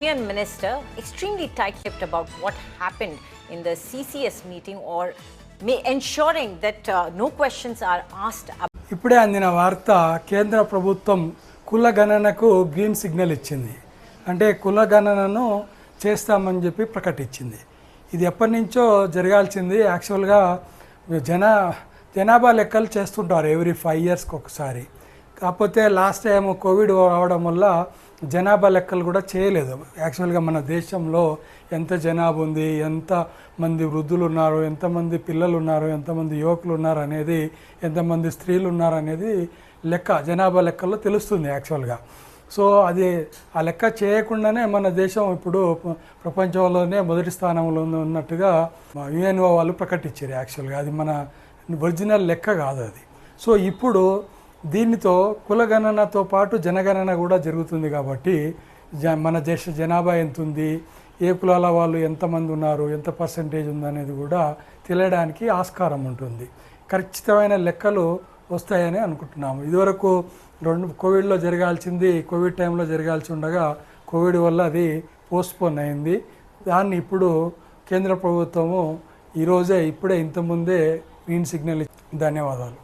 Union Minister extremely tight-lipped about what happened in the CCS meeting or ensuring that no questions are asked. ఇప్పుడే అందిన వార్త కేంద్ర ప్రభుత్వం కుల గణనకు గ్రీన్ సిగ్నల్ ఇచ్చింది. అంటే కుల గణనను చేస్తామని చెప్పి ప్రకటించింది. ఇది ఎప్పటి నుంచో జరగాల్సింది. యాక్చువల్గా జనాభా లెక్కలు చేస్తుంటారు ఎవ్రీ 5 ఇయర్స్కి ఒకసారి. కాకపోతే లాస్ట్ టైం కోవిడ్ రావడం వల్ల జనాభా లెక్కలు కూడా చేయలేదు. యాక్చువల్గా మన దేశంలో ఎంత జనాభా ఉంది, ఎంతమంది వృద్ధులు ఉన్నారు, ఎంతమంది పిల్లలు ఉన్నారు, ఎంతమంది యువకులు ఉన్నారు అనేది, ఎంతమంది స్త్రీలు ఉన్నారు అనేది జనాభా లెక్కల్లో తెలుస్తుంది యాక్చువల్గా. సో అది ఆ లెక్క చేయకుండానే మన దేశం ఇప్పుడు ప్రపంచంలోనే మొదటి స్థానంలో ఉన్నట్టుగా యుఎన్ఓ వాళ్ళు ప్రకటించారు. యాక్చువల్గా అది మన ఒరిజినల్ లెక్క కాదు అది. సో ఇప్పుడు దీనితో కులగణనతో పాటు జనగణన కూడా జరుగుతుంది. కాబట్టి మన దేశ జనాభా ఎంత ఉంది, ఏ కులాల వాళ్ళు ఎంతమంది ఉన్నారు, ఎంత పర్సంటేజ్ ఉందనేది కూడా తెలియడానికి ఆస్కారం ఉంటుంది. ఖచ్చితమైన లెక్కలు వస్తాయని అనుకుంటున్నాము. ఇదివరకు కోవిడ్లో జరగాల్సింది కోవిడ్ టైంలో జరగాల్సి ఉండగా కోవిడ్ వల్ల అది పోస్ట్పోన్ అయింది. దాన్ని ఇప్పుడు కేంద్ర ప్రభుత్వము ఇప్పుడే ఇంతకుముందే గ్రీన్ సిగ్నల్. ధన్యవాదాలు.